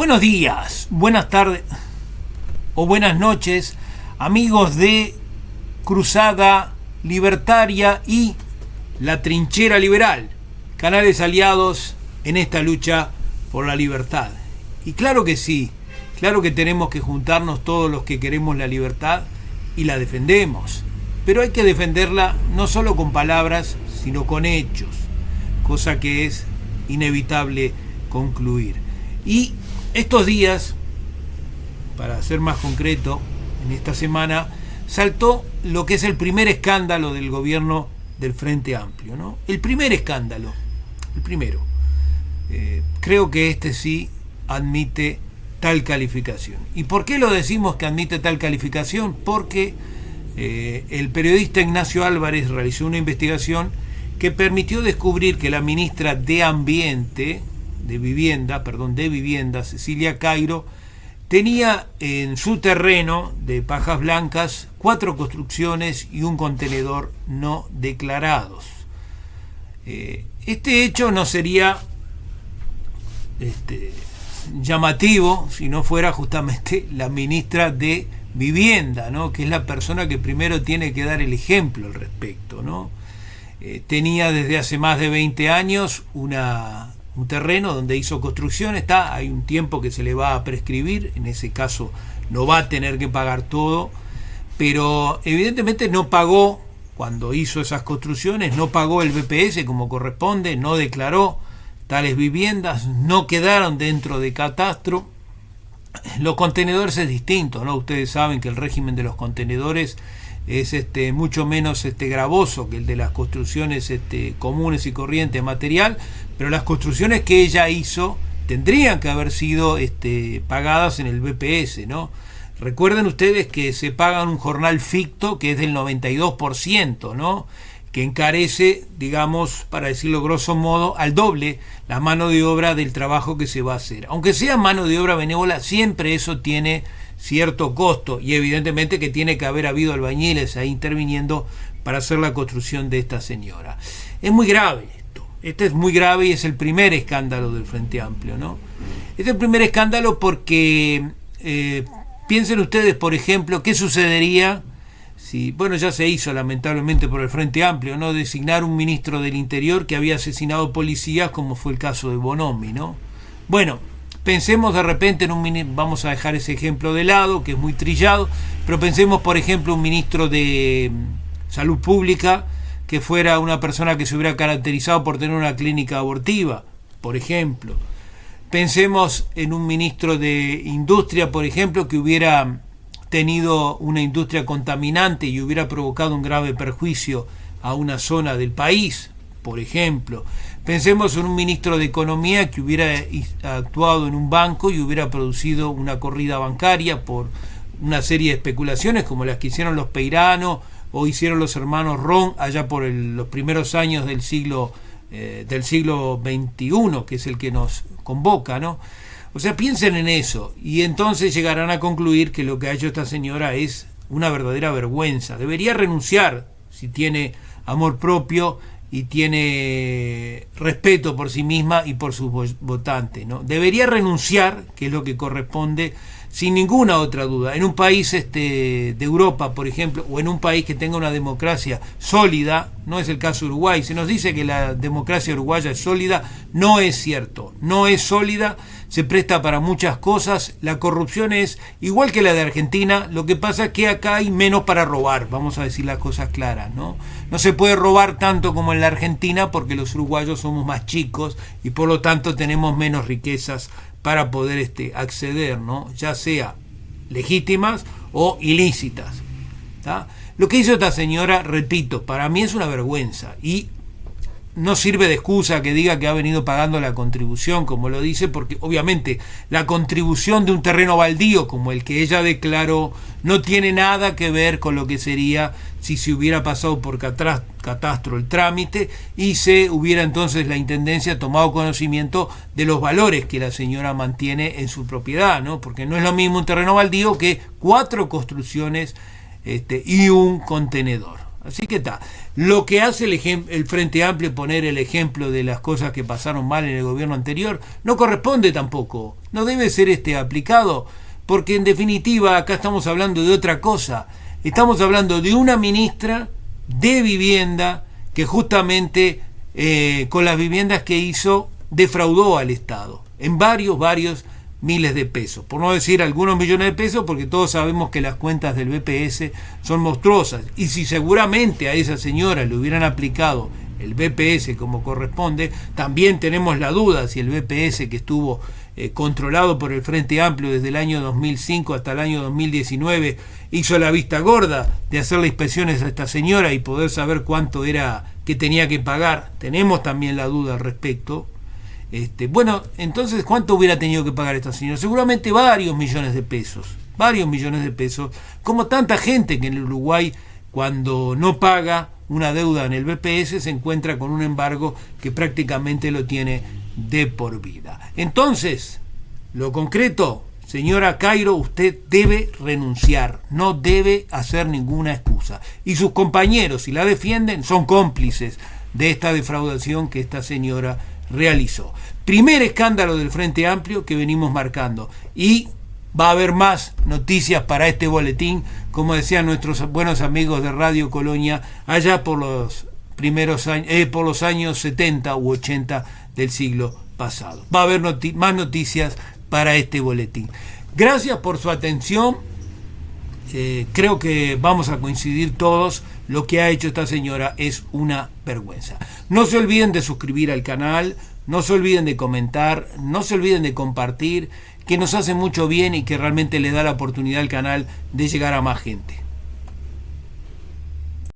Buenos días, buenas tardes o buenas noches, amigos de Cruzada Libertaria y La Trinchera Liberal, canales aliados en esta lucha por la libertad. Y claro que sí, claro que tenemos que juntarnos todos los que queremos la libertad y la defendemos, pero hay que defenderla no solo con palabras, sino con hechos, cosa que es inevitable concluir. Y estos días, para ser más concreto, en esta semana, saltó lo que es el primer escándalo del gobierno del Frente Amplio, ¿no? El primer escándalo, el primero. Creo que este sí admite tal calificación. ¿Y por qué lo decimos que admite tal calificación? Porque el periodista Ignacio Álvarez realizó una investigación que permitió descubrir que la ministra de Vivienda, Cecilia Cairo, tenía en su terreno de Pajas Blancas 4 construcciones y un contenedor no declarados. Este hecho no sería llamativo si no fuera justamente la ministra de Vivienda, ¿no? Que es la persona que primero tiene que dar el ejemplo al respecto, ¿no? Tenía desde hace más de 20 años un terreno donde hizo construcción. Hay un tiempo que se le va a prescribir, en ese caso no va a tener que pagar todo, pero evidentemente no pagó cuando hizo esas construcciones, no pagó el BPS como corresponde, no declaró tales viviendas, no quedaron dentro de catastro. Los contenedores es distinto, ¿no? Ustedes saben que el régimen de los contenedores es mucho menos gravoso que el de las construcciones comunes y corrientes de material, pero las construcciones que ella hizo tendrían que haber sido pagadas en el BPS, ¿no? Recuerden ustedes que se pagan un jornal ficto que es del 92%, ¿no? Que encarece, digamos, para decirlo grosso modo, al doble la mano de obra del trabajo que se va a hacer. Aunque sea mano de obra benévola, siempre eso tiene cierto costo, y evidentemente que tiene que haber habido albañiles ahí interviniendo para hacer la construcción de esta señora. Es muy grave esto. Este es muy grave y es el primer escándalo del Frente Amplio, ¿no? Este es el primer escándalo porque piensen ustedes, por ejemplo, qué sucedería si, bueno, ya se hizo lamentablemente por el Frente Amplio, ¿no? Designar un ministro del Interior que había asesinado policías, como fue el caso de Bonomi, ¿no? Bueno, pensemos de repente en vamos a dejar ese ejemplo de lado, que es muy trillado, pero pensemos, por ejemplo, un ministro de Salud Pública que fuera una persona que se hubiera caracterizado por tener una clínica abortiva, por ejemplo. Pensemos en un ministro de Industria, por ejemplo, que hubiera tenido una industria contaminante y hubiera provocado un grave perjuicio a una zona del país, por ejemplo. Pensemos en un ministro de Economía que hubiera actuado en un banco y hubiera producido una corrida bancaria por una serie de especulaciones como las que hicieron los Peirano o hicieron los hermanos Ron allá por los primeros años del siglo XXI, que es el que nos convoca, ¿no? O sea, piensen en eso y entonces llegarán a concluir que lo que ha hecho esta señora es una verdadera vergüenza. Debería renunciar si tiene amor propio y tiene respeto por sí misma y por sus votantes, ¿no? Debería renunciar, que es lo que corresponde, sin ninguna otra duda. En un país de Europa, por ejemplo, o en un país que tenga una democracia sólida, no es el caso de Uruguay, se nos dice que la democracia uruguaya es sólida, no es cierto, no es sólida, se presta para muchas cosas, la corrupción es igual que la de Argentina, lo que pasa es que acá hay menos para robar, vamos a decir las cosas claras, ¿no? No se puede robar tanto como en la Argentina porque los uruguayos somos más chicos y por lo tanto tenemos menos riquezas para poder acceder, ¿no? Ya sea legítimas o ilícitas, ¿tá? Lo que hizo esta señora, repito, para mí es una vergüenza y no sirve de excusa que diga que ha venido pagando la contribución, como lo dice, porque obviamente la contribución de un terreno baldío como el que ella declaró no tiene nada que ver con lo que sería si se hubiera pasado por catastro el trámite y se hubiera entonces la intendencia tomado conocimiento de los valores que la señora mantiene en su propiedad, ¿no? Porque no es lo mismo un terreno baldío que 4 construcciones y un contenedor. Así que está. Lo que hace el Frente Amplio, poner el ejemplo de las cosas que pasaron mal en el gobierno anterior, no corresponde tampoco. No debe ser aplicado, porque en definitiva acá estamos hablando de otra cosa. Estamos hablando de una ministra de vivienda que justamente con las viviendas que hizo defraudó al Estado en varios miles de pesos, por no decir algunos millones de pesos, porque todos sabemos que las cuentas del BPS son monstruosas, y si seguramente a esa señora le hubieran aplicado el BPS como corresponde, también tenemos la duda si el BPS, que estuvo controlado por el Frente Amplio desde el año 2005 hasta el año 2019, hizo la vista gorda de hacerle inspecciones a esta señora y poder saber cuánto era que tenía que pagar. Tenemos también la duda al respecto. Bueno, entonces, ¿cuánto hubiera tenido que pagar esta señora? Seguramente varios millones de pesos, como tanta gente que en el Uruguay, cuando no paga una deuda en el BPS, se encuentra con un embargo que prácticamente lo tiene de por vida. Entonces, lo concreto, señora Cairo, usted debe renunciar, no debe hacer ninguna excusa. Y sus compañeros, si la defienden, son cómplices de esta defraudación que esta señora realizó. Primer escándalo del Frente Amplio que venimos marcando, y va a haber más noticias para este boletín, como decían nuestros buenos amigos de Radio Colonia, allá por los primeros años, por los años 70 u 80 del siglo pasado. Va a haber más noticias para este boletín. Gracias por su atención. Creo que vamos a coincidir todos. Lo que ha hecho esta señora es una vergüenza. No se olviden de suscribir al canal, no se olviden de comentar, no se olviden de compartir, que nos hace mucho bien y que realmente le da la oportunidad al canal de llegar a más gente.